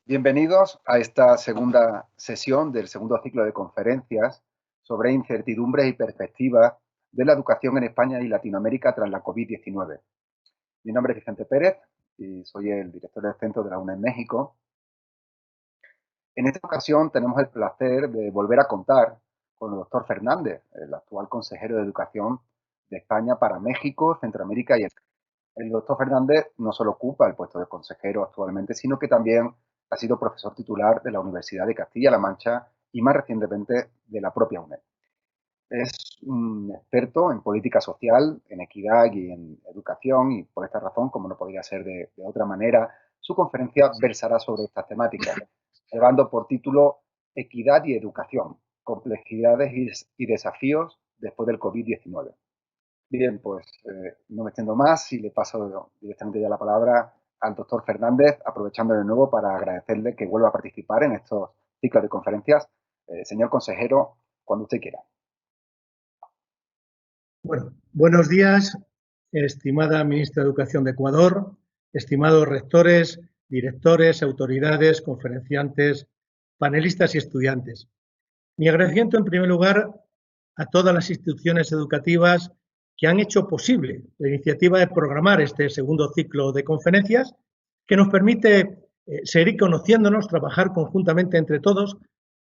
Bienvenidos a esta segunda sesión del segundo ciclo de conferencias sobre incertidumbres y perspectivas de la educación en España y Latinoamérica tras la COVID-19. Mi nombre es Vicente Pérez y soy el director del centro de la UNED México. En esta ocasión tenemos el placer de volver a contar con el doctor Fernández, el actual consejero de Educación de España para México, Centroamérica y el doctor Fernández no solo ocupa el puesto de consejero actualmente, sino que también ha sido profesor titular de la Universidad de Castilla-La Mancha y más recientemente de la propia UNED. Es un experto en política social, en equidad y en educación y por esta razón, como no podría ser de otra manera, su conferencia versará sobre estas temáticas, llevando por título Equidad y Educación, complejidades y desafíos después del COVID-19. Bien, pues no me extiendo más y le paso directamente ya la palabra al doctor Fernández, aprovechando de nuevo para agradecerle que vuelva a participar en estos ciclos de conferencias. Señor consejero, cuando usted quiera. Bueno, buenos días, estimada ministra de Educación de Ecuador, estimados rectores, directores, autoridades, conferenciantes, panelistas y estudiantes. Mi agradecimiento, en primer lugar, a todas las instituciones educativas que han hecho posible la iniciativa de programar este segundo ciclo de conferencias, que nos permite seguir conociéndonos, trabajar conjuntamente entre todos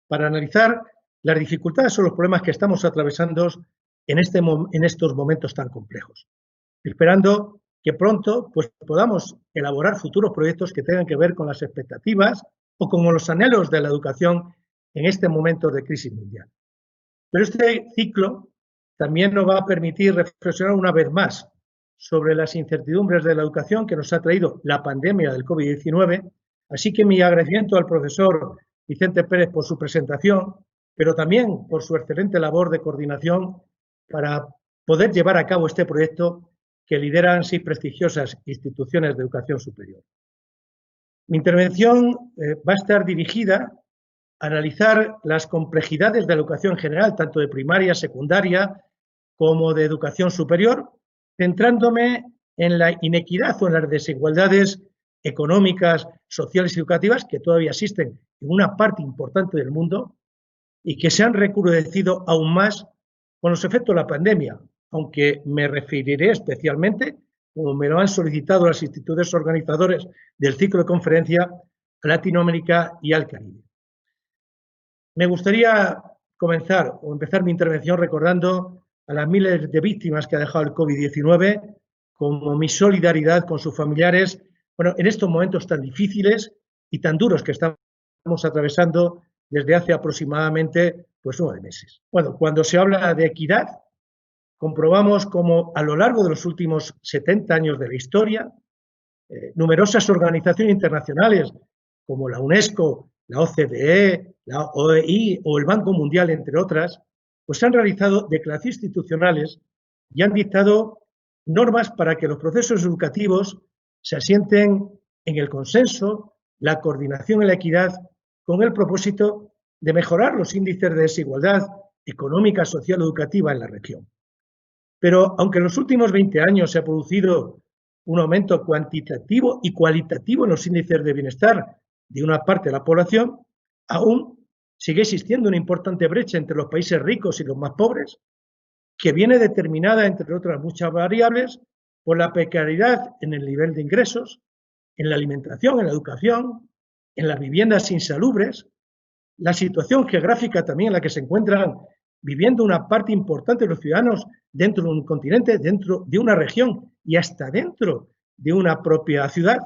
para analizar las dificultades o los problemas que estamos atravesando en estos momentos tan complejos. Esperando que pronto podamos elaborar futuros proyectos que tengan que ver con las expectativas o con los anhelos de la educación en este momento de crisis mundial. Pero este ciclo también nos va a permitir reflexionar una vez más sobre las incertidumbres de la educación que nos ha traído la pandemia del COVID-19, así que mi agradecimiento al profesor Vicente Pérez por su presentación, pero también por su excelente labor de coordinación para poder llevar a cabo este proyecto que lideran 6 prestigiosas instituciones de educación superior. Mi intervención va a estar dirigida a analizar las complejidades de la educación en general, tanto de primaria, secundaria, como de educación superior, centrándome en la inequidad o en las desigualdades económicas, sociales y educativas que todavía existen en una parte importante del mundo y que se han recrudecido aún más con los efectos de la pandemia, aunque me referiré especialmente, como me lo han solicitado las instituciones organizadoras del ciclo de conferencia, a Latinoamérica y al Caribe. Me gustaría empezar mi intervención recordando a las miles de víctimas que ha dejado el COVID-19, como mi solidaridad con sus familiares, en estos momentos tan difíciles y tan duros que estamos atravesando desde hace aproximadamente 9 meses. Cuando se habla de equidad, comprobamos cómo a lo largo de los últimos 70 años de la historia, numerosas organizaciones internacionales como la UNESCO, la OCDE, la OEI o el Banco Mundial, entre otras, han realizado declaraciones institucionales y han dictado normas para que los procesos educativos se asienten en el consenso, la coordinación y la equidad, con el propósito de mejorar los índices de desigualdad económica, social y educativa en la región. Pero aunque en los últimos 20 años se ha producido un aumento cuantitativo y cualitativo en los índices de bienestar de una parte de la población, aún sigue existiendo una importante brecha entre los países ricos y los más pobres, que viene determinada, entre otras muchas variables, por la precariedad en el nivel de ingresos, en la alimentación, en la educación, en las viviendas insalubres, la situación geográfica también en la que se encuentran viviendo una parte importante de los ciudadanos dentro de un continente, dentro de una región y hasta dentro de una propia ciudad,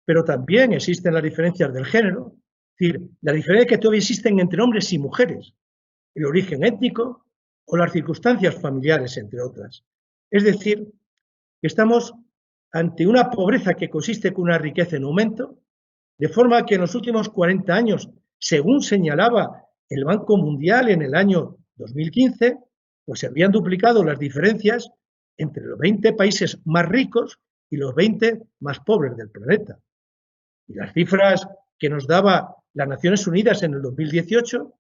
pero también existen las diferencias del género, es decir, las diferencias que todavía existen entre hombres y mujeres, el origen étnico o las circunstancias familiares, entre otras. Es decir, que estamos ante una pobreza que consiste con una riqueza en aumento, de forma que en los últimos 40 años, según señalaba el Banco Mundial en el año 2015, se habían duplicado las diferencias entre los 20 países más ricos y los 20 más pobres del planeta. Y las cifras que nos daba las Naciones Unidas en el 2018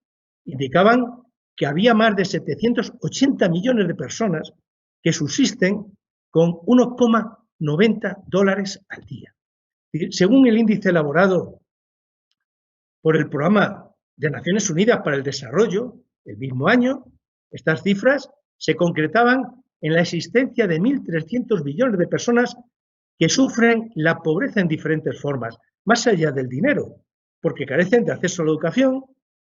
indicaban que había más de 780 millones de personas que subsisten con $1,90 al día. Según el índice elaborado por el Programa de Naciones Unidas para el Desarrollo, el mismo año, estas cifras se concretaban en la existencia de 1.300 millones de personas que sufren la pobreza en diferentes formas, más allá del dinero, porque carecen de acceso a la educación,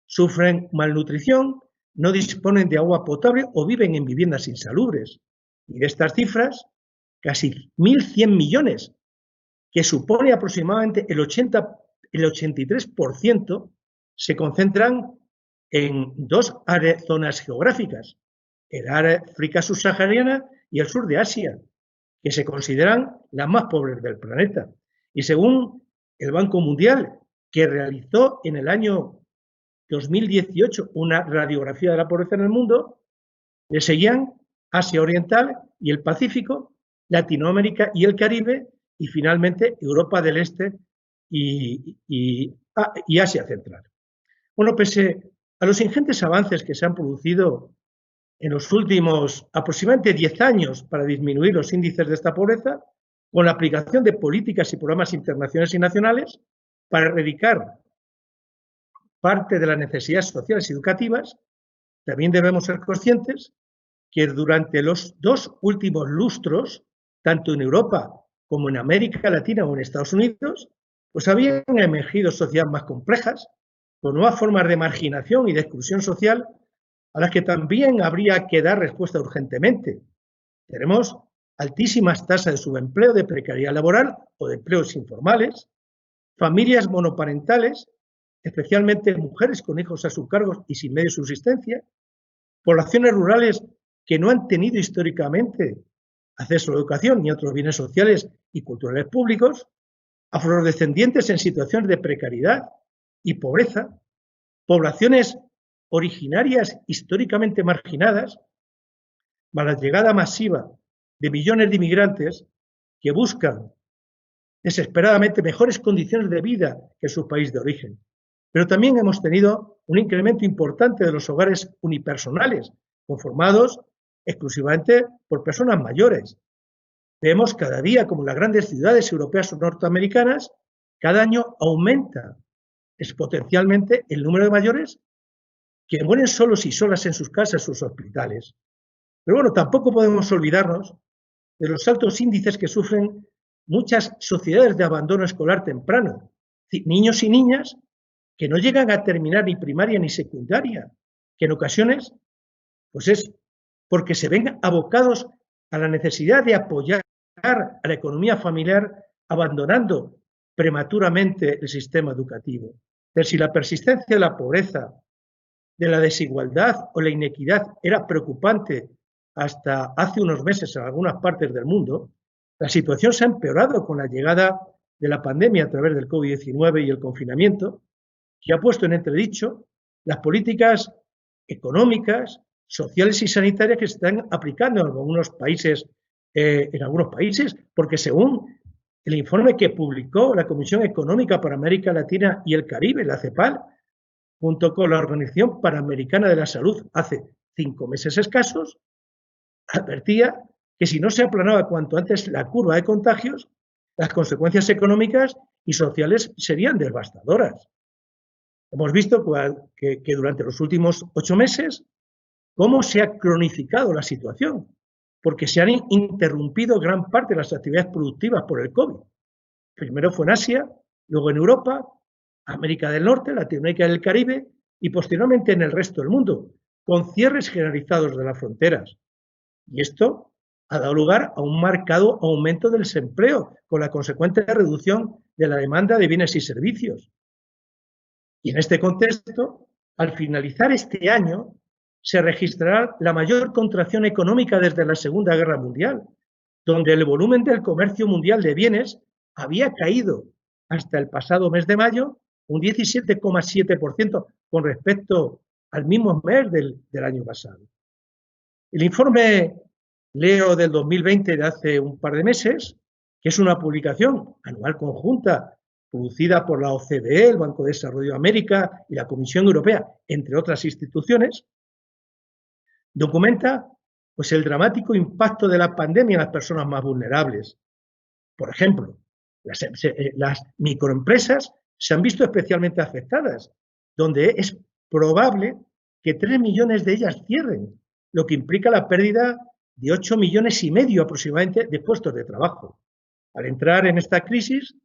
sufren malnutrición, no disponen de agua potable o viven en viviendas insalubres. Y de estas cifras, casi 1.100 millones, que supone aproximadamente el 83%, se concentran en dos zonas geográficas, el África subsahariana y el sur de Asia, que se consideran las más pobres del planeta. Y según el Banco Mundial, que realizó en el año 2018 una radiografía de la pobreza en el mundo, le seguían Asia Oriental y el Pacífico, Latinoamérica y el Caribe, y finalmente Europa del Este y Asia Central. Bueno, pese a los ingentes avances que se han producido en los últimos aproximadamente 10 años para disminuir los índices de esta pobreza, con la aplicación de políticas y programas internacionales y nacionales para erradicar parte de las necesidades sociales y educativas, también debemos ser conscientes que durante los 2 últimos lustros, tanto en Europa como en América Latina o en Estados Unidos, pues habían emergido sociedades más complejas, con nuevas formas de marginación y de exclusión social a las que también habría que dar respuesta urgentemente. Tenemos altísimas tasas de subempleo, de precariedad laboral o de empleos informales, familias monoparentales, especialmente mujeres con hijos a su cargo y sin medios de subsistencia, poblaciones rurales que no han tenido históricamente acceso a la educación ni a otros bienes sociales y culturales públicos, afrodescendientes en situaciones de precariedad y pobreza, poblaciones originarias históricamente marginadas, más la llegada masiva de millones de inmigrantes que buscan desesperadamente mejores condiciones de vida que en su país de origen. Pero también hemos tenido un incremento importante de los hogares unipersonales, conformados exclusivamente por personas mayores. Vemos cada día como las grandes ciudades europeas o norteamericanas cada año aumenta exponencialmente el número de mayores que mueren solos y solas en sus casas o sus hospitales. Pero bueno, tampoco podemos olvidarnos de los altos índices que sufren muchas sociedades de abandono escolar temprano, niños y niñas que no llegan a terminar ni primaria ni secundaria, que en ocasiones pues es porque se ven abocados a la necesidad de apoyar a la economía familiar abandonando prematuramente el sistema educativo. Pero si la persistencia de la pobreza, de la desigualdad o la inequidad era preocupante hasta hace unos meses en algunas partes del mundo, la situación se ha empeorado con la llegada de la pandemia a través del COVID-19 y el confinamiento, que ha puesto en entredicho las políticas económicas, sociales y sanitarias que se están aplicando en algunos países, porque según el informe que publicó la Comisión Económica para América Latina y el Caribe, la CEPAL, junto con la Organización Panamericana de la Salud, hace 5 meses escasos, advertía que si no se aplanaba cuanto antes la curva de contagios, las consecuencias económicas y sociales serían devastadoras. Hemos visto que durante los últimos 8 meses, cómo se ha cronificado la situación, porque se han interrumpido gran parte de las actividades productivas por el COVID. Primero fue en Asia, luego en Europa, América del Norte, Latinoamérica y el Caribe, y posteriormente en el resto del mundo, con cierres generalizados de las fronteras. Y esto ha dado lugar a un marcado aumento del desempleo, con la consecuente reducción de la demanda de bienes y servicios. Y en este contexto, al finalizar este año, se registrará la mayor contracción económica desde la Segunda Guerra Mundial, donde el volumen del comercio mundial de bienes había caído hasta el pasado mes de mayo un 17,7% con respecto al mismo mes del año pasado. El informe Leo del 2020 de hace un par de meses, que es una publicación anual conjunta producida por la OCDE, el Banco de Desarrollo de América y la Comisión Europea, entre otras instituciones, documenta pues, el dramático impacto de la pandemia en las personas más vulnerables. Por ejemplo, las microempresas se han visto especialmente afectadas, donde es probable que 3 millones de ellas cierren, lo que implica la pérdida de 8,5 millones aproximadamente de puestos de trabajo. Al entrar en esta crisis,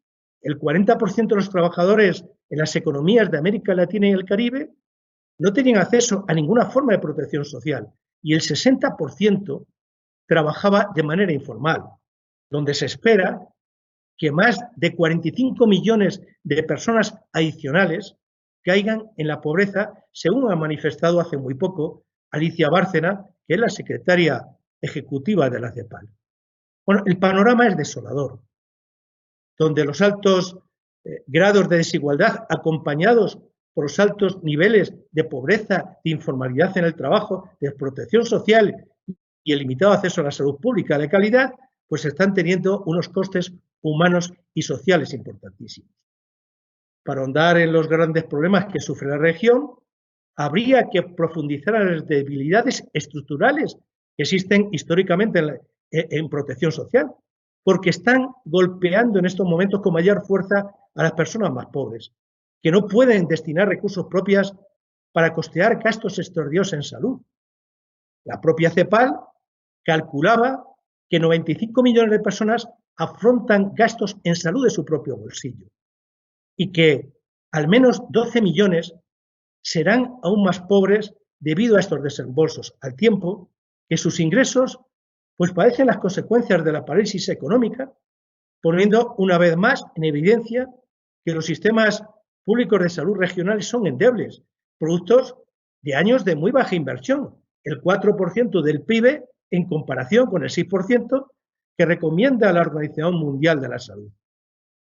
el 40% de los trabajadores en las economías de América Latina y el Caribe no tenían acceso a ninguna forma de protección social y el 60% trabajaba de manera informal, donde se espera que más de 45 millones de personas adicionales caigan en la pobreza, según ha manifestado hace muy poco Alicia Bárcena, que es la secretaria ejecutiva de la CEPAL. Bueno, el panorama es desolador, donde los altos grados de desigualdad, acompañados por los altos niveles de pobreza, de informalidad en el trabajo, de desprotección social y el limitado acceso a la salud pública de calidad, pues están teniendo unos costes humanos y sociales importantísimos. Para ahondar en los grandes problemas que sufre la región, habría que profundizar en las debilidades estructurales que existen históricamente en protección social, porque están golpeando en estos momentos con mayor fuerza a las personas más pobres, que no pueden destinar recursos propios para costear gastos extraordinarios en salud. La propia CEPAL calculaba que 95 millones de personas afrontan gastos en salud de su propio bolsillo y que al menos 12 millones serán aún más pobres debido a estos desembolsos, al tiempo que sus ingresos pues padecen las consecuencias de la parálisis económica, poniendo una vez más en evidencia que los sistemas públicos de salud regionales son endebles, productos de años de muy baja inversión, el 4% del PIB en comparación con el 6% que recomienda la Organización Mundial de la Salud.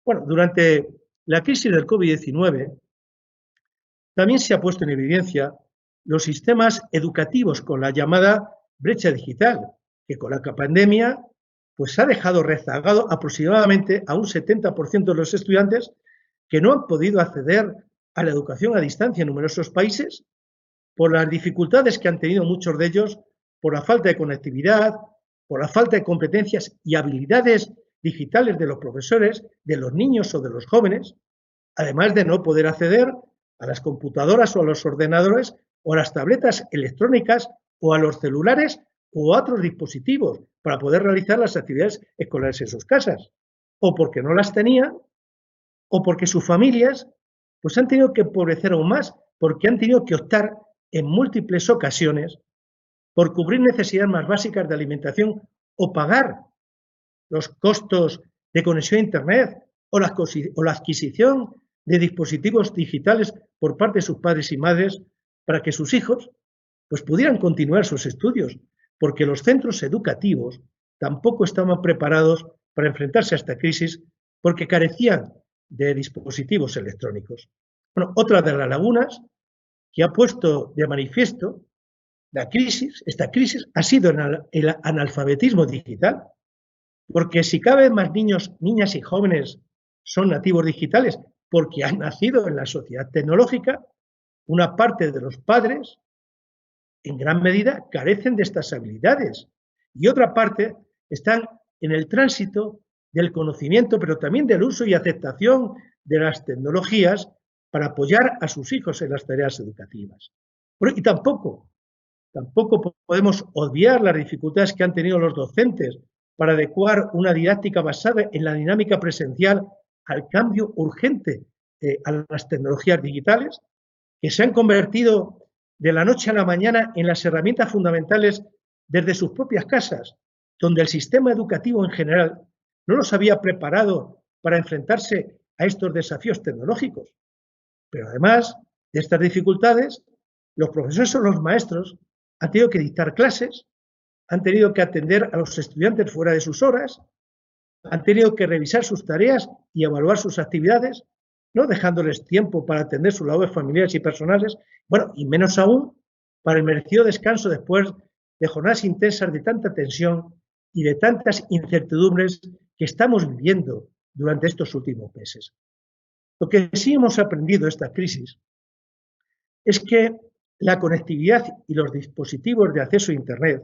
Bueno, durante la crisis del COVID-19 también se ha puesto en evidencia los sistemas educativos con la llamada brecha digital, que con la pandemia pues ha dejado rezagado aproximadamente a un 70% de los estudiantes que no han podido acceder a la educación a distancia en numerosos países por las dificultades que han tenido muchos de ellos, por la falta de conectividad, por la falta de competencias y habilidades digitales de los profesores, de los niños o de los jóvenes, además de no poder acceder a las computadoras o a los ordenadores o a las tabletas electrónicas o a los celulares o a otros dispositivos para poder realizar las actividades escolares en sus casas, o porque no las tenían, o porque sus familias pues han tenido que empobrecer aún más, porque han tenido que optar en múltiples ocasiones por cubrir necesidades más básicas de alimentación o pagar los costos de conexión a Internet o la adquisición de dispositivos digitales por parte de sus padres y madres para que sus hijos pues pudieran continuar sus estudios, porque los centros educativos tampoco estaban preparados para enfrentarse a esta crisis porque carecían de dispositivos electrónicos. Bueno, otra de las lagunas que ha puesto de manifiesto esta crisis ha sido el analfabetismo digital, porque si cada vez más niños, niñas y jóvenes son nativos digitales porque han nacido en la sociedad tecnológica, una parte de los padres en gran medida carecen de estas habilidades y otra parte están en el tránsito del conocimiento, pero también del uso y aceptación de las tecnologías para apoyar a sus hijos en las tareas educativas. Y tampoco podemos obviar las dificultades que han tenido los docentes para adecuar una didáctica basada en la dinámica presencial al cambio urgente a las tecnologías digitales, que se han convertido de la noche a la mañana en las herramientas fundamentales desde sus propias casas, donde el sistema educativo en general no los había preparado para enfrentarse a estos desafíos tecnológicos. Pero además de estas dificultades, los profesores o los maestros han tenido que dictar clases, han tenido que atender a los estudiantes fuera de sus horas, han tenido que revisar sus tareas y evaluar sus actividades, no dejándoles tiempo para atender sus labores familiares y personales, bueno, y menos aún para el merecido descanso después de jornadas intensas de tanta tensión y de tantas incertidumbres que estamos viviendo durante estos últimos meses. Lo que sí hemos aprendido de esta crisis es que la conectividad y los dispositivos de acceso a Internet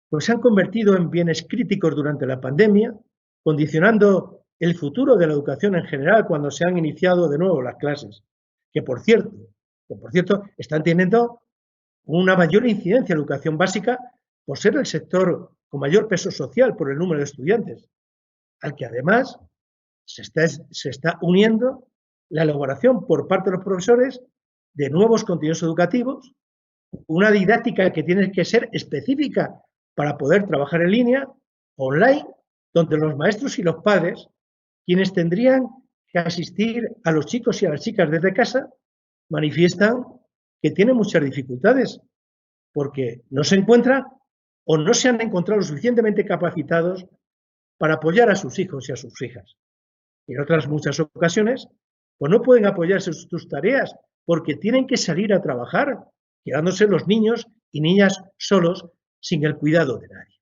pues se han convertido en bienes críticos durante la pandemia, condicionando el futuro de la educación en general cuando se han iniciado de nuevo las clases, que por cierto están teniendo una mayor incidencia en la educación básica por ser el sector con mayor peso social por el número de estudiantes, al que además se está uniendo la elaboración por parte de los profesores de nuevos contenidos educativos, una didáctica que tiene que ser específica para poder trabajar en línea, online, donde los maestros y los padres, quienes tendrían que asistir a los chicos y a las chicas desde casa, manifiestan que tienen muchas dificultades porque no se encuentran o no se han encontrado suficientemente capacitados para apoyar a sus hijos y a sus hijas. Y en otras muchas ocasiones, pues no pueden apoyarse en sus tareas porque tienen que salir a trabajar, quedándose los niños y niñas solos sin el cuidado de nadie.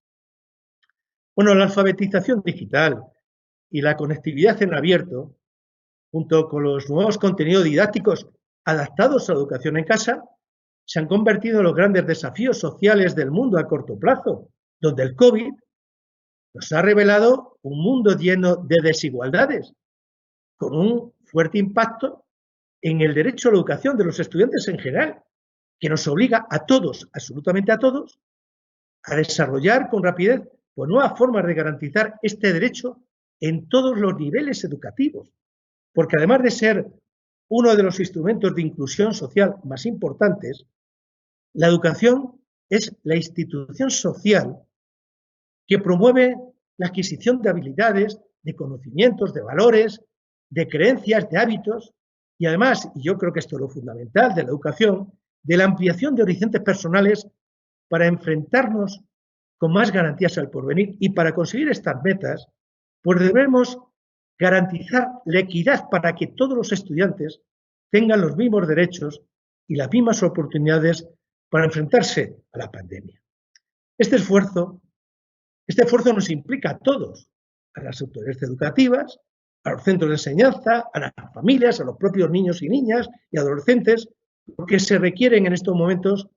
Bueno, la alfabetización digital y la conectividad en abierto, junto con los nuevos contenidos didácticos adaptados a la educación en casa, se han convertido en los grandes desafíos sociales del mundo a corto plazo, donde el COVID nos ha revelado un mundo lleno de desigualdades, con un fuerte impacto en el derecho a la educación de los estudiantes en general, que nos obliga a todos, absolutamente a todos, a desarrollar con rapidez pues, nuevas formas de garantizar este derecho en todos los niveles educativos, porque además de ser uno de los instrumentos de inclusión social más importantes, la educación es la institución social que promueve la adquisición de habilidades, de conocimientos, de valores, de creencias, de hábitos y además, y yo creo que esto es lo fundamental de la educación, de la ampliación de horizontes personales para enfrentarnos con más garantías al porvenir y para conseguir estas metas, pues debemos garantizar la equidad para que todos los estudiantes tengan los mismos derechos y las mismas oportunidades para enfrentarse a la pandemia. Este esfuerzo nos implica a todos, a las autoridades educativas, a los centros de enseñanza, a las familias, a los propios niños y niñas y adolescentes, porque se requieren en estos momentos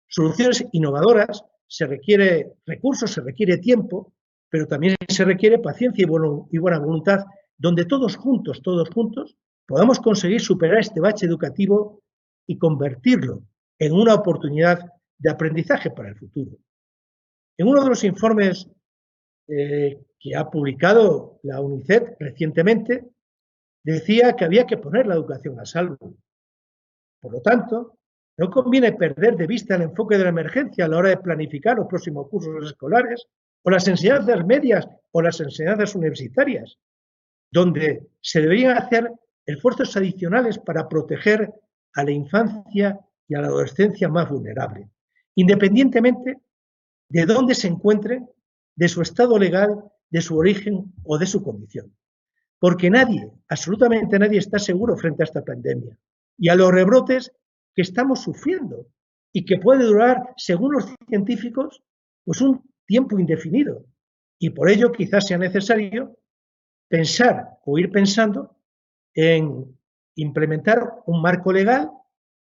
soluciones innovadoras, se requiere recursos, se requiere tiempo, pero también se requiere paciencia y buena voluntad, donde todos juntos, podamos conseguir superar este bache educativo y convertirlo en una oportunidad de aprendizaje para el futuro. En uno de los informes que ha publicado la UNICEF recientemente, decía que había que poner la educación a salvo. Por lo tanto, no conviene perder de vista el enfoque de la emergencia a la hora de planificar los próximos cursos escolares o las enseñanzas medias o las enseñanzas universitarias, donde se deberían hacer esfuerzos adicionales para proteger a la infancia y a la adolescencia más vulnerable, independientemente de dónde se encuentre, de su estado legal, de su origen o de su condición. Porque nadie, absolutamente nadie, está seguro frente a esta pandemia y a los rebrotes que estamos sufriendo y que puede durar, según los científicos, pues un tiempo indefinido. Y por ello quizás sea necesario pensar o ir pensando en implementar un marco legal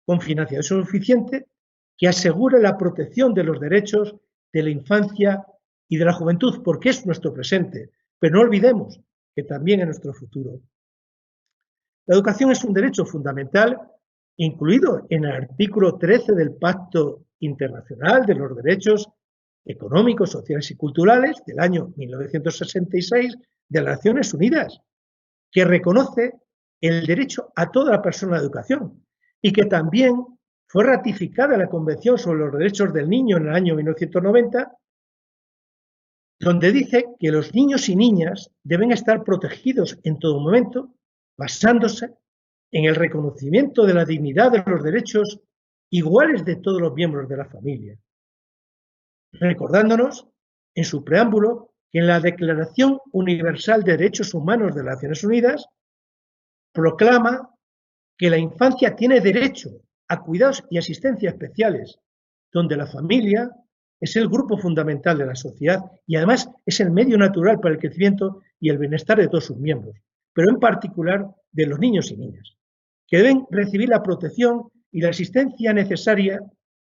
con financiación suficiente que asegure la protección de los derechos de la infancia y de la juventud, porque es nuestro presente, pero no olvidemos que también es nuestro futuro. La educación es un derecho fundamental incluido en el artículo 13 del Pacto Internacional de los Derechos Económicos, Sociales y Culturales del año 1966 de las Naciones Unidas, que reconoce el derecho a toda la persona a la educación y que también fue ratificada la Convención sobre los Derechos del Niño en el año 1990, donde dice que los niños y niñas deben estar protegidos en todo momento, basándose en el reconocimiento de la dignidad de los derechos iguales de todos los miembros de la familia, recordándonos en su preámbulo que en la Declaración Universal de Derechos Humanos de las Naciones Unidas proclama que la infancia tiene derecho a cuidados y asistencia especiales, donde la familia es el grupo fundamental de la sociedad y además es el medio natural para el crecimiento y el bienestar de todos sus miembros, pero en particular de los niños y niñas, que deben recibir la protección y la asistencia necesaria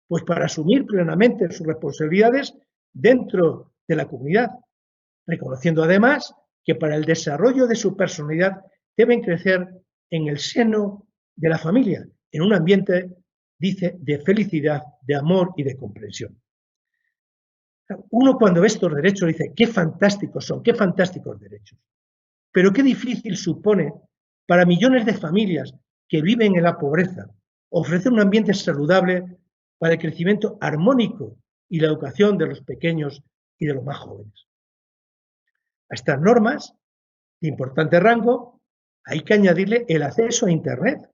pues, para asumir plenamente sus responsabilidades dentro de la comunidad, reconociendo además que para el desarrollo de su personalidad deben crecer en el seno de la familia, en un ambiente, dice, de felicidad, de amor y de comprensión. Uno cuando ve estos derechos dice, qué fantásticos son, qué fantásticos derechos. Pero qué difícil supone para millones de familias que viven en la pobreza ofrecer un ambiente saludable para el crecimiento armónico y la educación de los pequeños y de los más jóvenes. A estas normas de importante rango hay que añadirle el acceso a Internet,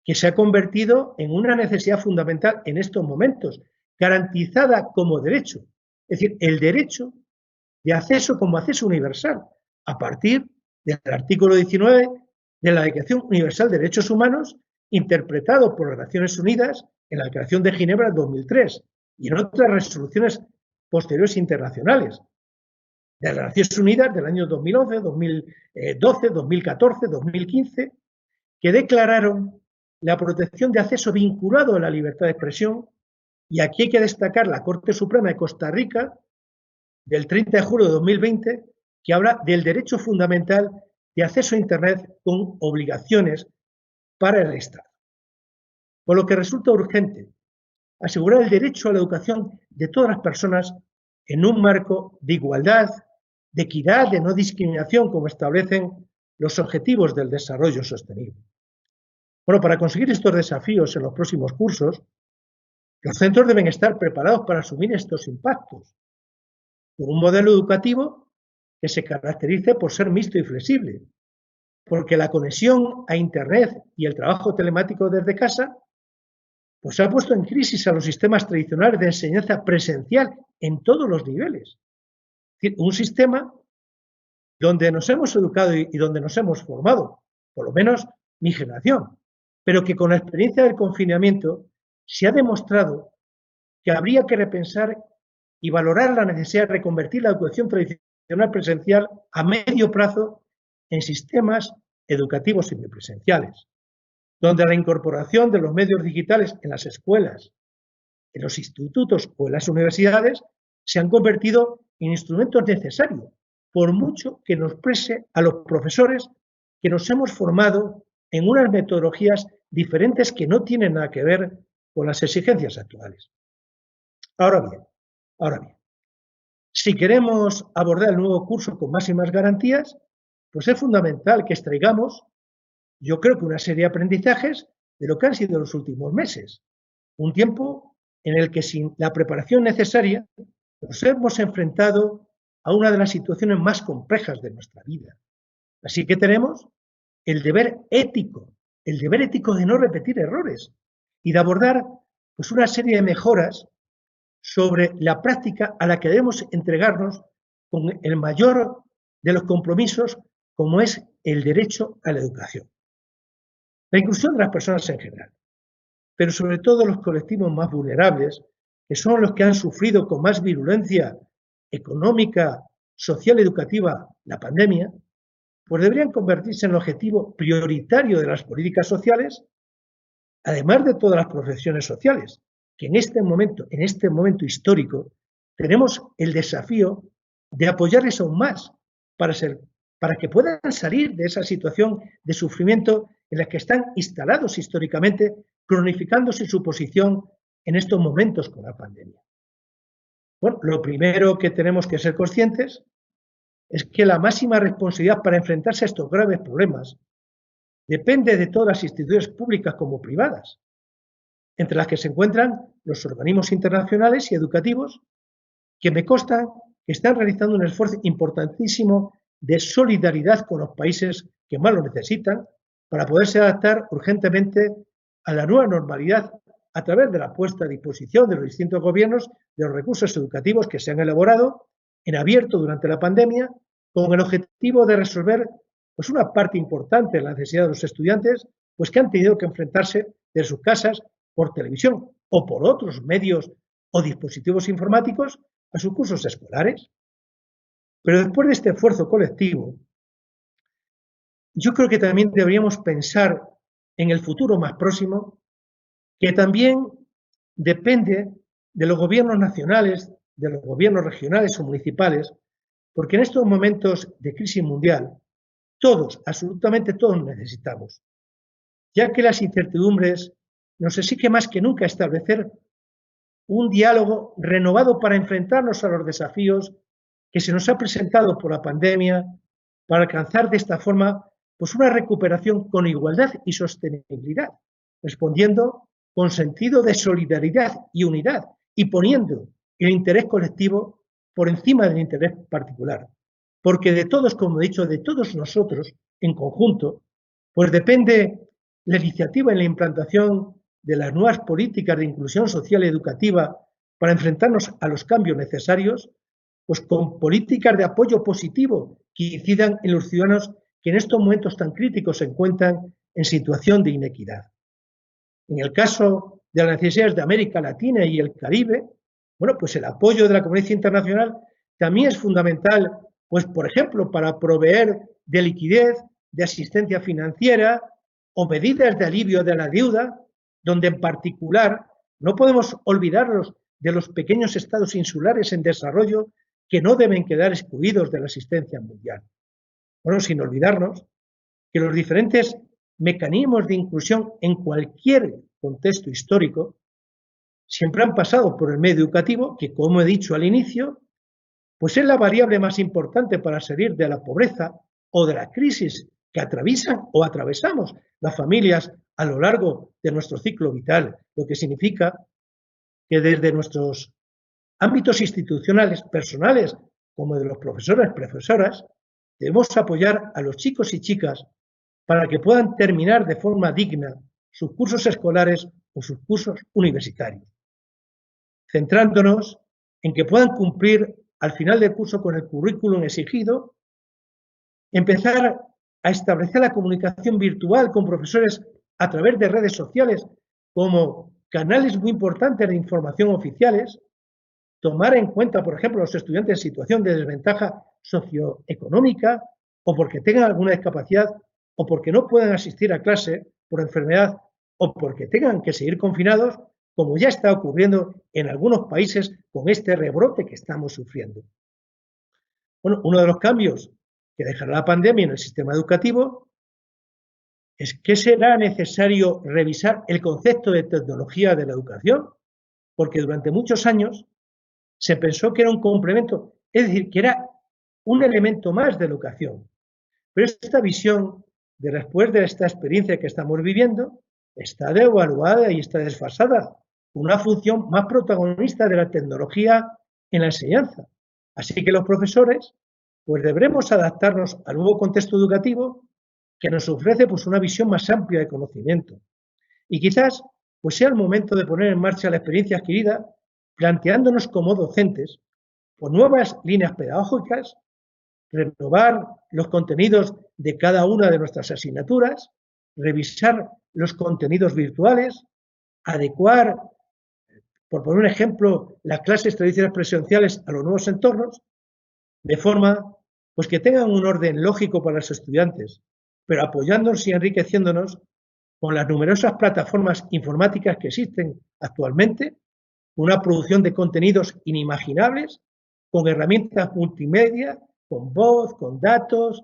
que se ha convertido en una necesidad fundamental en estos momentos, garantizada como derecho. Es decir, el derecho de acceso como acceso universal, a partir del artículo 19 de la Declaración Universal de Derechos Humanos, interpretado por las Naciones Unidas en la Declaración de Ginebra de 2003 y en otras resoluciones posteriores internacionales de las Naciones Unidas del año 2011, 2012, 2014, 2015, que declararon la protección de acceso vinculado a la libertad de expresión, y aquí hay que destacar la Corte Suprema de Costa Rica del 30 de julio de 2020, que habla del derecho fundamental de acceso a Internet con obligaciones para el Estado. Por lo que resulta urgente asegurar el derecho a la educación de todas las personas en un marco de igualdad, de equidad, de no discriminación, como establecen los objetivos del desarrollo sostenible. Bueno, para conseguir estos desafíos en los próximos cursos, los centros deben estar preparados para asumir estos impactos, con un modelo educativo que se caracterice por ser mixto y flexible, porque la conexión a Internet y el trabajo telemático desde casa pues ha puesto en crisis a los sistemas tradicionales de enseñanza presencial en todos los niveles. Es decir, un sistema donde nos hemos educado y donde nos hemos formado, por lo menos mi generación, pero que con la experiencia del confinamiento se ha demostrado que habría que repensar y valorar la necesidad de reconvertir la educación tradicional presencial a medio plazo en sistemas educativos semipresenciales, donde la incorporación de los medios digitales en las escuelas, en los institutos o en las universidades se han convertido en instrumentos necesarios, por mucho que nos pese a los profesores que nos hemos formado en unas metodologías diferentes que no tienen nada que ver con las exigencias actuales. Ahora bien, si queremos abordar el nuevo curso con máximas garantías, pues es fundamental que extraigamos, yo creo que una serie de aprendizajes de lo que han sido los últimos meses. Un tiempo en el que sin la preparación necesaria nos hemos enfrentado a una de las situaciones más complejas de nuestra vida. Así que tenemos el deber ético de no repetir errores y de abordar pues, una serie de mejoras sobre la práctica a la que debemos entregarnos con el mayor de los compromisos, como es el derecho a la educación. La inclusión de las personas en general, pero sobre todo los colectivos más vulnerables, que son los que han sufrido con más virulencia económica, social y educativa la pandemia, pues deberían convertirse en el objetivo prioritario de las políticas sociales, además de todas las profesiones sociales, que en este momento histórico, tenemos el desafío de apoyarles aún más para que puedan salir de esa situación de sufrimiento en la que están instalados históricamente, cronificándose su posición en estos momentos con la pandemia. Bueno, lo primero que tenemos que ser conscientes es que la máxima responsabilidad para enfrentarse a estos graves problemas depende de todas las instituciones públicas como privadas, entre las que se encuentran los organismos internacionales y educativos, que me consta que están realizando un esfuerzo importantísimo de solidaridad con los países que más lo necesitan para poderse adaptar urgentemente a la nueva normalidad a través de la puesta a disposición de los distintos gobiernos de los recursos educativos que se han elaborado en abierto durante la pandemia con el objetivo de resolver pues, una parte importante de la necesidad de los estudiantes pues, que han tenido que enfrentarse de sus casas por televisión o por otros medios o dispositivos informáticos a sus cursos escolares. Pero después de este esfuerzo colectivo, yo creo que también deberíamos pensar en el futuro más próximo, que también depende de los gobiernos nacionales, de los gobiernos regionales o municipales, porque en estos momentos de crisis mundial, todos, absolutamente todos necesitamos, ya que las incertidumbres nos exigen más que nunca establecer un diálogo renovado para enfrentarnos a los desafíos que se nos ha presentado por la pandemia, para alcanzar de esta forma pues una recuperación con igualdad y sostenibilidad, respondiendo con sentido de solidaridad y unidad y poniendo el interés colectivo por encima del interés particular. Porque de todos, como he dicho, de todos nosotros en conjunto, pues depende la iniciativa en la implantación de las nuevas políticas de inclusión social y educativa para enfrentarnos a los cambios necesarios, pues con políticas de apoyo positivo que incidan en los ciudadanos que en estos momentos tan críticos se encuentran en situación de inequidad. En el caso de las necesidades de América Latina y el Caribe, bueno, pues el apoyo de la comunidad internacional también es fundamental, pues por ejemplo, para proveer de liquidez, de asistencia financiera o medidas de alivio de la deuda, donde en particular no podemos olvidarnos de los pequeños estados insulares en desarrollo que no deben quedar excluidos de la asistencia mundial. Bueno, sin olvidarnos que los diferentes mecanismos de inclusión en cualquier contexto histórico siempre han pasado por el medio educativo, que como he dicho al inicio, pues es la variable más importante para salir de la pobreza o de la crisis que atraviesan o atravesamos las familias a lo largo de nuestro ciclo vital, lo que significa que desde nuestros ámbitos institucionales, personales, como de los profesores, profesoras, debemos apoyar a los chicos y chicas para que puedan terminar de forma digna sus cursos escolares o sus cursos universitarios, centrándonos en que puedan cumplir al final del curso con el currículum exigido, empezar a establecer la comunicación virtual con profesores a través de redes sociales como canales muy importantes de información oficiales, tomar en cuenta, por ejemplo, los estudiantes en situación de desventaja socioeconómica o porque tengan alguna discapacidad o porque no puedan asistir a clase por enfermedad o porque tengan que seguir confinados, como ya está ocurriendo en algunos países con este rebrote que estamos sufriendo. Bueno, uno de los cambios que dejará la pandemia en el sistema educativo es que será necesario revisar el concepto de tecnología de la educación, porque durante muchos años se pensó que era un complemento, es decir, que era un elemento más de educación. Pero esta visión, después de esta experiencia que estamos viviendo, está devaluada y está desfasada. Una función más protagonista de la tecnología en la enseñanza. Así que los profesores, pues deberemos adaptarnos al nuevo contexto educativo que nos ofrece pues una visión más amplia de conocimiento. Y quizás pues sea el momento de poner en marcha la experiencia adquirida, planteándonos como docentes por nuevas líneas pedagógicas, renovar los contenidos de cada una de nuestras asignaturas, revisar los contenidos virtuales, adecuar, por poner un ejemplo, las clases tradicionales presenciales a los nuevos entornos, de forma pues que tengan un orden lógico para los estudiantes, pero apoyándonos y enriqueciéndonos con las numerosas plataformas informáticas que existen actualmente, una producción de contenidos inimaginables, con herramientas multimedia, con voz, con datos,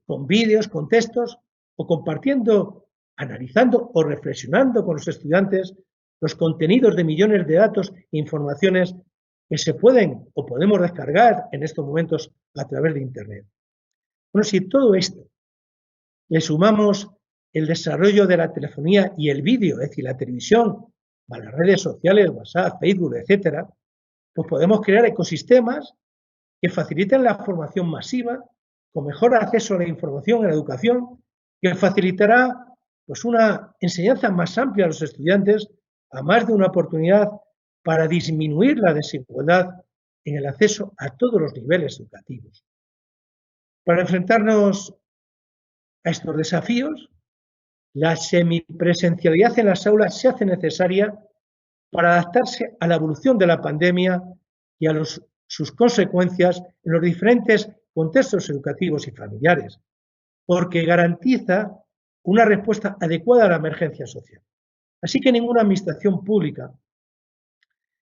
con vídeos, con textos, o compartiendo, analizando o reflexionando con los estudiantes los contenidos de millones de datos e informaciones que se pueden o podemos descargar en estos momentos a través de Internet. Bueno, si todo esto le sumamos el desarrollo de la telefonía y el vídeo, es decir, la televisión, a las redes sociales, WhatsApp, Facebook, etcétera, pues podemos crear ecosistemas que faciliten la formación masiva, con mejor acceso a la información en la educación, que facilitará pues una enseñanza más amplia a los estudiantes, a más de una oportunidad para disminuir la desigualdad en el acceso a todos los niveles educativos. Para enfrentarnos a estos desafíos, la semipresencialidad en las aulas se hace necesaria para adaptarse a la evolución de la pandemia y a sus consecuencias en los diferentes contextos educativos y familiares, porque garantiza una respuesta adecuada a la emergencia social. Así que ninguna administración pública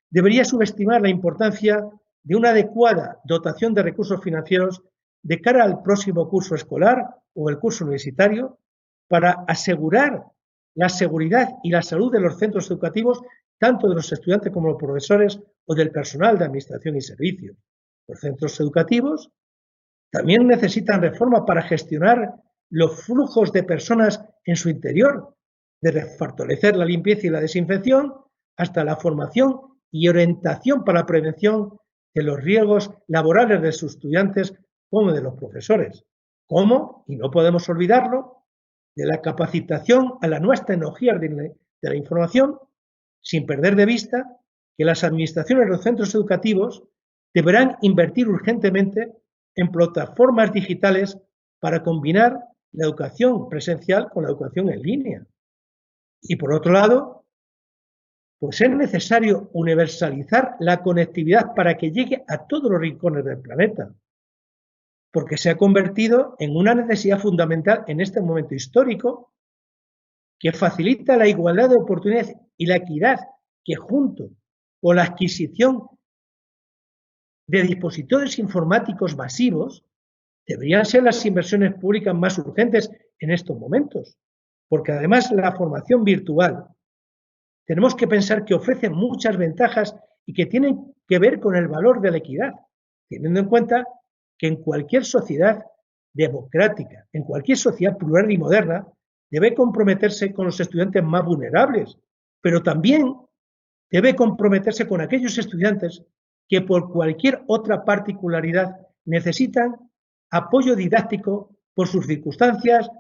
debería subestimar la importancia de una adecuada dotación de recursos financieros de cara al próximo curso escolar o el curso universitario para asegurar la seguridad y la salud de los centros educativos, tanto de los estudiantes como de los profesores o del personal de administración y servicios. Los centros educativos también necesitan reforma para gestionar los flujos de personas en su interior, desde fortalecer la limpieza y la desinfección hasta la formación y orientación para la prevención de los riesgos laborales de sus estudiantes como de los profesores. ¿Cómo? Y no podemos olvidarlo, de la capacitación a las nuevas tecnologías de la información, sin perder de vista que las administraciones de los centros educativos deberán invertir urgentemente en plataformas digitales para combinar la educación presencial con la educación en línea. Y por otro lado, pues es necesario universalizar la conectividad para que llegue a todos los rincones del planeta, porque se ha convertido en una necesidad fundamental en este momento histórico que facilita la igualdad de oportunidades y la equidad, que junto con la adquisición de dispositivos informáticos masivos deberían ser las inversiones públicas más urgentes en estos momentos, porque además la formación virtual tenemos que pensar que ofrece muchas ventajas y que tienen que ver con el valor de la equidad, teniendo en cuenta que en cualquier sociedad democrática, en cualquier sociedad plural y moderna, debe comprometerse con los estudiantes más vulnerables, pero también debe comprometerse con aquellos estudiantes que por cualquier otra particularidad necesitan apoyo didáctico por sus circunstancias,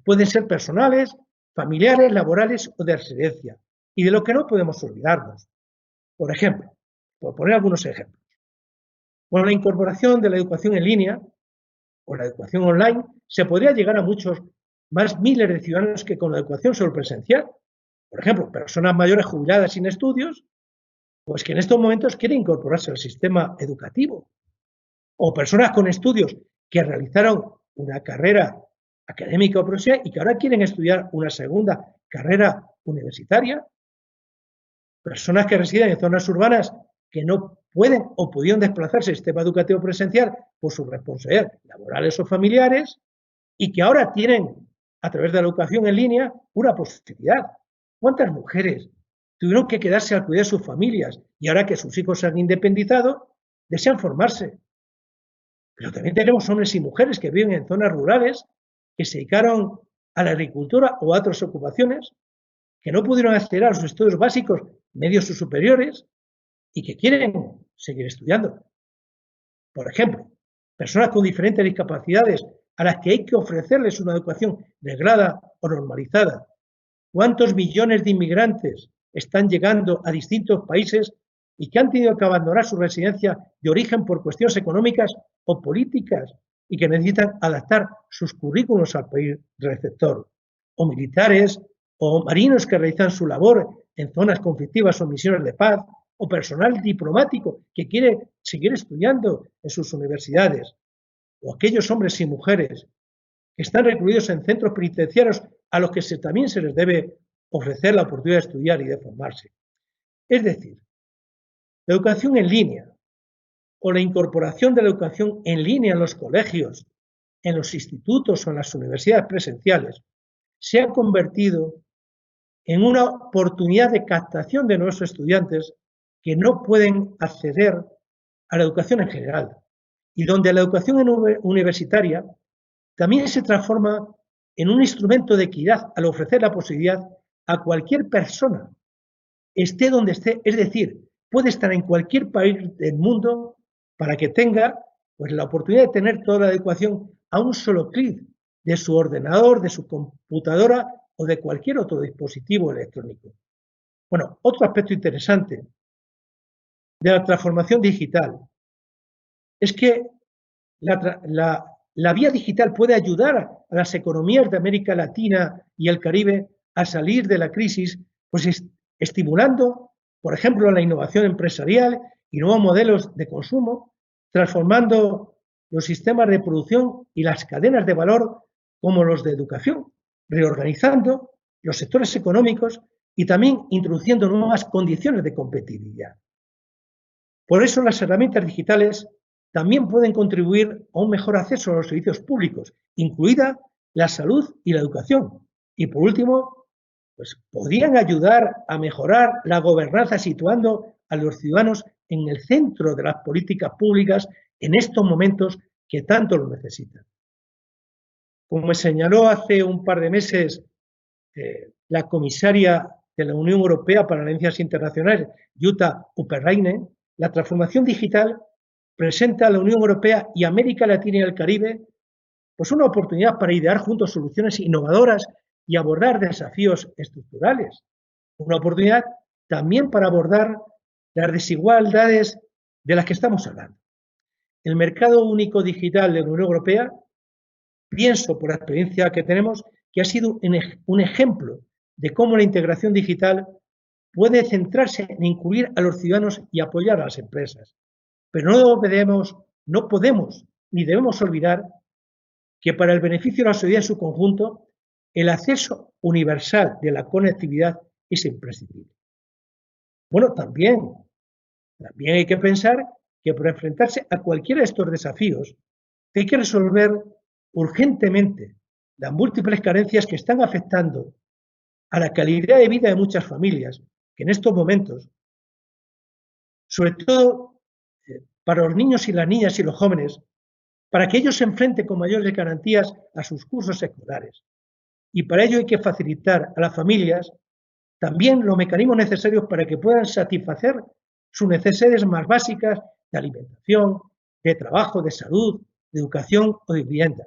pueden ser personales, familiares, laborales o de residencia, y de lo que no podemos olvidarnos. Por ejemplo, por poner algunos ejemplos, con la incorporación de la educación en línea o la educación online, se podría llegar a muchos más miles de ciudadanos que con la educación solo presencial. Por ejemplo, personas mayores jubiladas sin estudios, pues que en estos momentos quieren incorporarse al sistema educativo. O personas con estudios que realizaron una carrera académica o profesional y que ahora quieren estudiar una segunda carrera universitaria. Personas que residen en zonas urbanas que no pueden o pudieron desplazarse al sistema educativo presencial por sus responsabilidades laborales o familiares y que ahora tienen, a través de la educación en línea, una posibilidad. ¿Cuántas mujeres tuvieron que quedarse al cuidado de sus familias y ahora que sus hijos se han independizado, desean formarse? Pero también tenemos hombres y mujeres que viven en zonas rurales, que se dedicaron a la agricultura o a otras ocupaciones, que no pudieron acceder a los estudios básicos, medios o superiores, y que quieren seguir estudiando. Por ejemplo, personas con diferentes discapacidades a las que hay que ofrecerles una educación reglada o normalizada. ¿Cuántos millones de inmigrantes están llegando a distintos países y que han tenido que abandonar su residencia de origen por cuestiones económicas o políticas y que necesitan adaptar sus currículos al país receptor? O militares o marinos que realizan su labor en zonas conflictivas o misiones de paz, o personal diplomático que quiere seguir estudiando en sus universidades, o aquellos hombres y mujeres que están recluidos en centros penitenciarios a los que también se les debe ofrecer la oportunidad de estudiar y de formarse. Es decir, la educación en línea o la incorporación de la educación en línea en los colegios, en los institutos o en las universidades presenciales se ha convertido en una oportunidad de captación de nuestros estudiantes que no pueden acceder a la educación en general y donde la educación universitaria también se transforma en un instrumento de equidad al ofrecer la posibilidad a cualquier persona, esté donde esté, es decir, puede estar en cualquier país del mundo para que tenga pues, la oportunidad de tener toda la educación a un solo clic de su ordenador, de su computadora o de cualquier otro dispositivo electrónico. Bueno, otro aspecto interesante de la transformación digital es que la vía digital puede ayudar a las economías de América Latina y el Caribe a salir de la crisis, pues estimulando, por ejemplo, la innovación empresarial y nuevos modelos de consumo, transformando los sistemas de producción y las cadenas de valor como los de educación, reorganizando los sectores económicos y también introduciendo nuevas condiciones de competitividad. Por eso las herramientas digitales también pueden contribuir a un mejor acceso a los servicios públicos, incluida la salud y la educación. Y por último, pues podrían ayudar a mejorar la gobernanza situando a los ciudadanos en el centro de las políticas públicas en estos momentos que tanto lo necesitan. Como me señaló hace un par de meses la comisaria de la Unión Europea para Alianzas Internacionales, Jutta Urpilainen, la transformación digital presenta a la Unión Europea y América Latina y el Caribe pues una oportunidad para idear juntos soluciones innovadoras y abordar desafíos estructurales. Una oportunidad también para abordar las desigualdades de las que estamos hablando. El mercado único digital de la Unión Europea, pienso por la experiencia que tenemos, que ha sido un ejemplo de cómo la integración digital puede centrarse en incluir a los ciudadanos y apoyar a las empresas. Pero no podemos ni debemos olvidar que para el beneficio de la sociedad en su conjunto, el acceso universal de la conectividad es imprescindible. Bueno, también hay que pensar que para enfrentarse a cualquiera de estos desafíos hay que resolver urgentemente las múltiples carencias que están afectando a la calidad de vida de muchas familias, que en estos momentos, sobre todo para los niños y las niñas y los jóvenes, para que ellos se enfrenten con mayores garantías a sus cursos escolares. Y para ello hay que facilitar a las familias también los mecanismos necesarios para que puedan satisfacer sus necesidades más básicas de alimentación, de trabajo, de salud, de educación o de vivienda.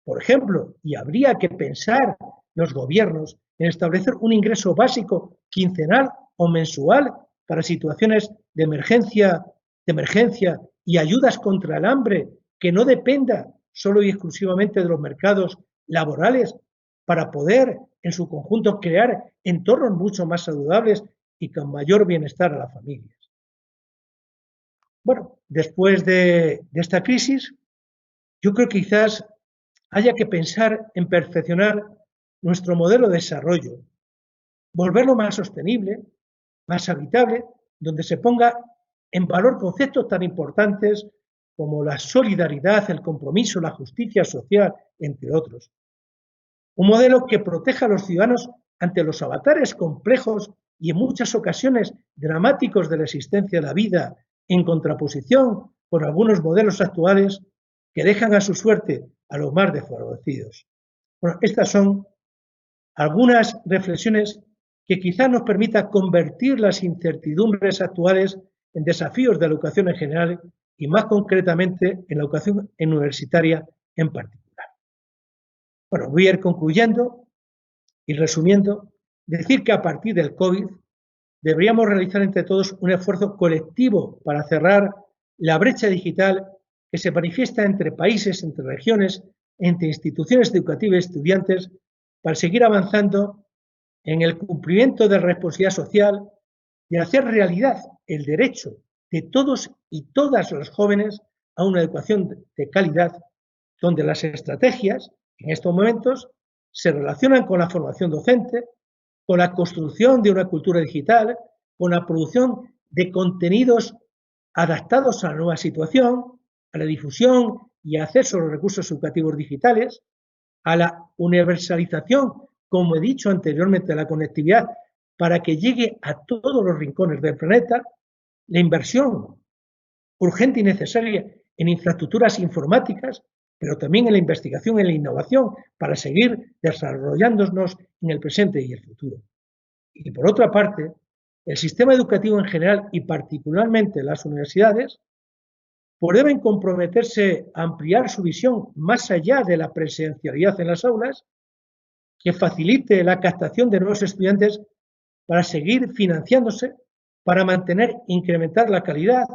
Por ejemplo, y habría que pensar los gobiernos en establecer un ingreso básico quincenal o mensual para situaciones de emergencia y ayudas contra el hambre que no dependa solo y exclusivamente de los mercados laborales para poder en su conjunto crear entornos mucho más saludables y con mayor bienestar a las familias. Bueno, después de esta crisis, yo creo que quizás haya que pensar en perfeccionar nuestro modelo de desarrollo, volverlo más sostenible, más habitable, donde se ponga en valor conceptos tan importantes como la solidaridad, el compromiso, la justicia social, entre otros. Un modelo que proteja a los ciudadanos ante los avatares complejos y en muchas ocasiones dramáticos de la existencia de la vida, en contraposición con algunos modelos actuales que dejan a su suerte a los más desfavorecidos. Bueno, estas son algunas reflexiones que quizás nos permita convertir las incertidumbres actuales en desafíos de la educación en general y más concretamente en la educación universitaria en particular. Bueno, voy a ir concluyendo y resumiendo, decir que a partir del COVID deberíamos realizar entre todos un esfuerzo colectivo para cerrar la brecha digital que se manifiesta entre países, entre regiones, entre instituciones educativas y estudiantes para seguir avanzando en el cumplimiento de la responsabilidad social y hacer realidad el derecho de todos y todas los jóvenes a una educación de calidad, donde las estrategias en estos momentos se relacionan con la formación docente, con la construcción de una cultura digital, con la producción de contenidos adaptados a la nueva situación, a la difusión y acceso a los recursos educativos digitales, a la universalización, como he dicho anteriormente, de la conectividad para que llegue a todos los rincones del planeta, la inversión urgente y necesaria en infraestructuras informáticas, pero también en la investigación y en la innovación para seguir desarrollándonos en el presente y el futuro. Y por otra parte, el sistema educativo en general y particularmente las universidades pues deben comprometerse a ampliar su visión más allá de la presencialidad en las aulas, que facilite la captación de nuevos estudiantes para seguir financiándose, para mantener e incrementar la calidad,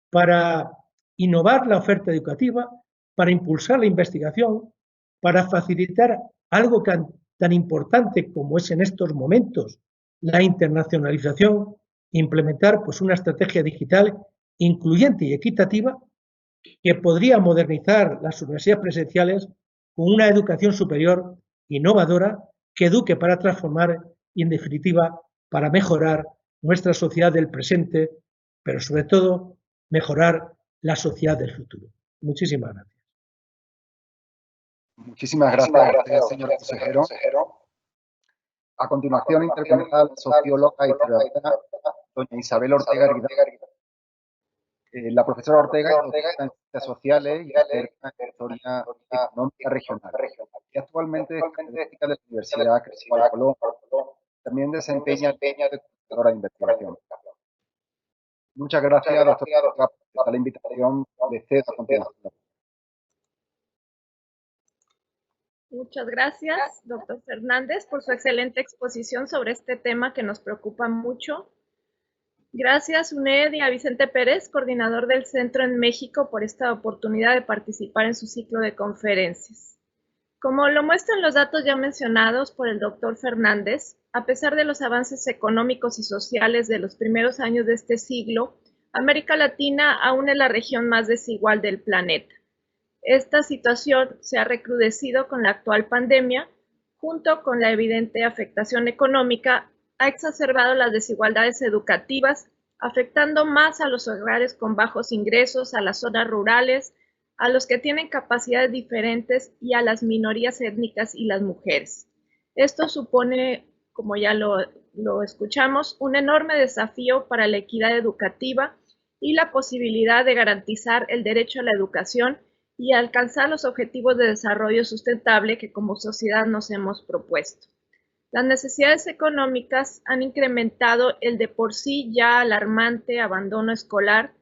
para innovar la oferta educativa, para impulsar la investigación, para facilitar algo tan importante como es en estos momentos la internacionalización, implementar pues una estrategia digital incluyente y equitativa que podría modernizar las universidades presenciales con una educación superior innovadora que eduque para transformar y, en definitiva, para mejorar nuestra sociedad del presente pero sobre todo mejorar la sociedad del futuro. Muchísimas gracias. Muchísimas gracias a usted, señor consejero. A continuación intervendrá la socióloga y historiadora doña Isabel Ortega Herguidán. La profesora Ortega es doctora en Ciencias Sociales y experta en Historia Económica Regional. Y actualmente es catedrática de la Universidad Cristóbal Colón. También desempeña el puesto de coordinadora de investigación. Muchas gracias, doctora Ortega, por la invitación. Le cedo a continuación. Muchas gracias, doctor Fernández, por su excelente exposición sobre este tema que nos preocupa mucho. Gracias, UNED, y a Vicente Pérez, coordinador del Centro en México, por esta oportunidad de participar en su ciclo de conferencias. Como lo muestran los datos ya mencionados por el doctor Fernández, a pesar de los avances económicos y sociales de los primeros años de este siglo, América Latina aún es la región más desigual del planeta. Esta situación se ha recrudecido con la actual pandemia, junto con la evidente afectación económica, ha exacerbado las desigualdades educativas, afectando más a los hogares con bajos ingresos, a las zonas rurales, a los que tienen capacidades diferentes y a las minorías étnicas y las mujeres. Esto supone, como ya lo escuchamos, un enorme desafío para la equidad educativa y la posibilidad de garantizar el derecho a la educación y alcanzar los objetivos de desarrollo sustentable que como sociedad nos hemos propuesto. Las necesidades económicas han incrementado el de por sí ya alarmante abandono escolar.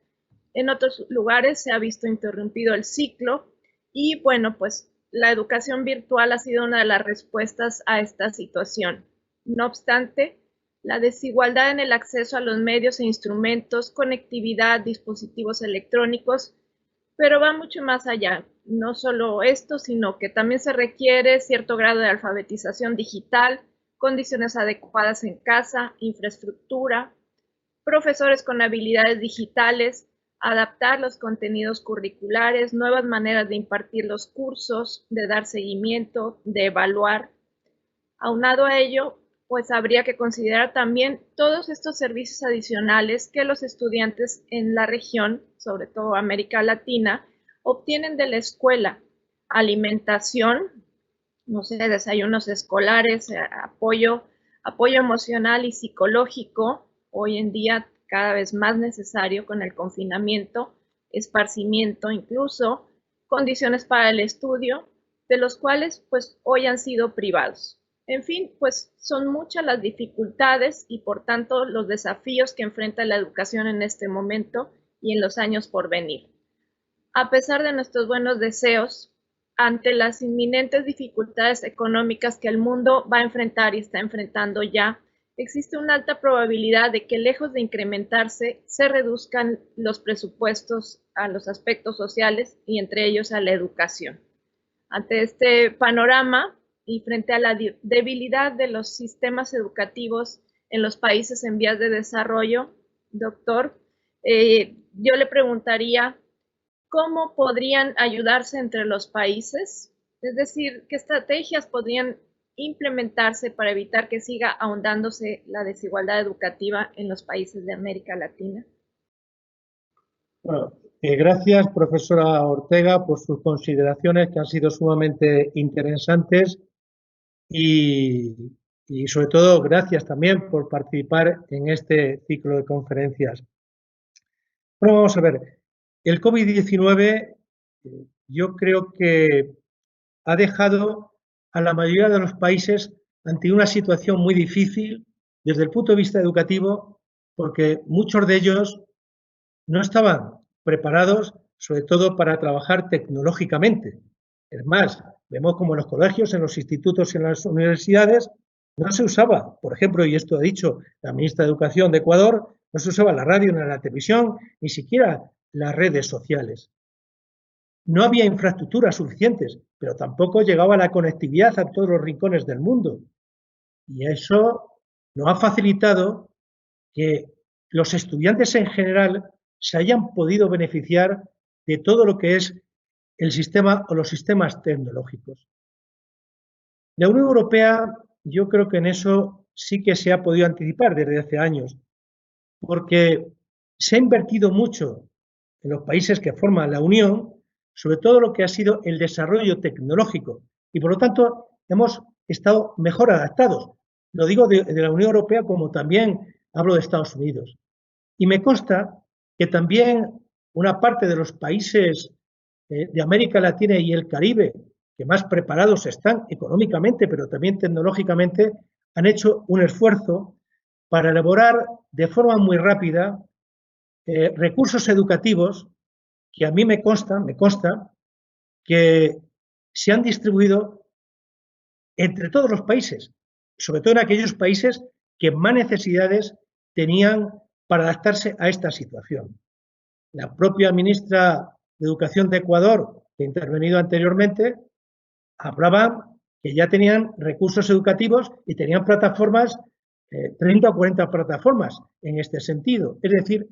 En otros lugares se ha visto interrumpido el ciclo y bueno, pues la educación virtual ha sido una de las respuestas a esta situación. No obstante, la desigualdad en el acceso a los medios e instrumentos, conectividad, dispositivos electrónicos, pero va mucho más allá. No solo esto, sino que también se requiere cierto grado de alfabetización digital, condiciones adecuadas en casa, infraestructura, profesores con habilidades digitales, adaptar los contenidos curriculares, nuevas maneras de impartir los cursos, de dar seguimiento, de evaluar. Aunado a ello, pues habría que considerar también todos estos servicios adicionales que los estudiantes en la región, sobre todo América Latina, obtienen de la escuela: alimentación, no sé, desayunos escolares, apoyo emocional y psicológico, hoy en día cada vez más necesario con el confinamiento, esparcimiento incluso, condiciones para el estudio, de los cuales pues hoy han sido privados. En fin, pues son muchas las dificultades y por tanto los desafíos que enfrenta la educación en este momento y en los años por venir. A pesar de nuestros buenos deseos, ante las inminentes dificultades económicas que el mundo va a enfrentar y está enfrentando ya, existe una alta probabilidad de que, lejos de incrementarse, se reduzcan los presupuestos a los aspectos sociales y entre ellos a la educación. Ante este panorama y frente a la debilidad de los sistemas educativos en los países en vías de desarrollo, doctor, yo le preguntaría, ¿cómo podrían ayudarse entre los países? Es decir, ¿qué estrategias podrían implementarse para evitar que siga ahondándose la desigualdad educativa en los países de América Latina? Bueno, gracias, profesora Ortega, por sus consideraciones que han sido sumamente interesantes y sobre todo gracias también por participar en este ciclo de conferencias. Bueno, vamos a ver, el COVID-19 yo creo que ha dejado a la mayoría de los países ante una situación muy difícil desde el punto de vista educativo, porque muchos de ellos no estaban preparados, sobre todo para trabajar tecnológicamente. Es más, vemos como en los colegios, en los institutos y en las universidades no se usaba, por ejemplo, y esto ha dicho la ministra de Educación de Ecuador, no se usaba la radio ni la televisión, ni siquiera las redes sociales. No había infraestructuras suficientes, pero tampoco llegaba la conectividad a todos los rincones del mundo. Y eso nos ha facilitado que los estudiantes en general se hayan podido beneficiar de todo lo que es el sistema o los sistemas tecnológicos. La Unión Europea, yo creo que en eso sí que se ha podido anticipar desde hace años, porque se ha invertido mucho en los países que forman la Unión, sobre todo lo que ha sido el desarrollo tecnológico, y por lo tanto hemos estado mejor adaptados. Lo digo de la Unión Europea como también hablo de Estados Unidos. Y me consta que también una parte de los países de América Latina y el Caribe, que más preparados están económicamente, pero también tecnológicamente, han hecho un esfuerzo para elaborar de forma muy rápida recursos educativos que a mí me consta que se han distribuido entre todos los países, sobre todo en aquellos países que más necesidades tenían para adaptarse a esta situación. La propia ministra de Educación de Ecuador, que ha intervenido anteriormente, hablaba que ya tenían recursos educativos y tenían plataformas, 30 o 40 plataformas en este sentido. Es decir,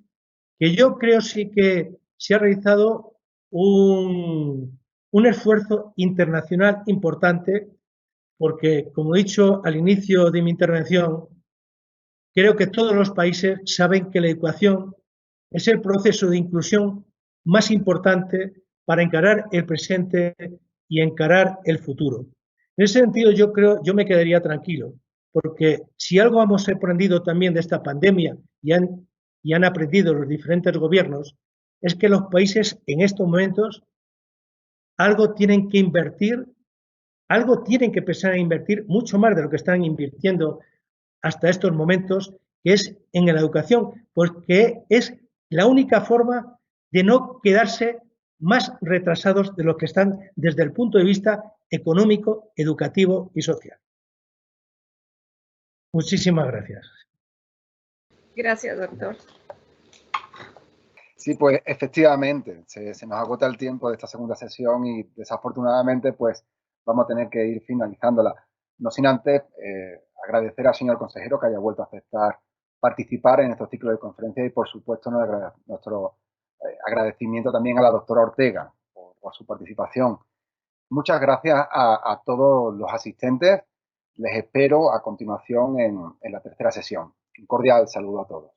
que yo creo sí que se ha realizado un esfuerzo internacional importante porque, como he dicho al inicio de mi intervención, creo que todos los países saben que la educación es el proceso de inclusión más importante para encarar el presente y encarar el futuro. En ese sentido, yo me quedaría tranquilo, porque si algo hemos aprendido también de esta pandemia y han aprendido los diferentes gobiernos, es que los países en estos momentos algo tienen que invertir, algo tienen que empezar a invertir mucho más de lo que están invirtiendo hasta estos momentos, que es en la educación, porque es la única forma de no quedarse más retrasados de lo que están desde el punto de vista económico, educativo y social. Muchísimas gracias. Gracias, doctor. Sí, pues efectivamente, se nos agota el tiempo de esta segunda sesión y desafortunadamente pues vamos a tener que ir finalizándola. No sin antes agradecer al señor consejero que haya vuelto a aceptar participar en estos ciclos de conferencia y por supuesto nuestro agradecimiento también a la doctora Ortega por su participación. Muchas gracias a todos los asistentes. Les espero a continuación en la tercera sesión. Un cordial saludo a todos.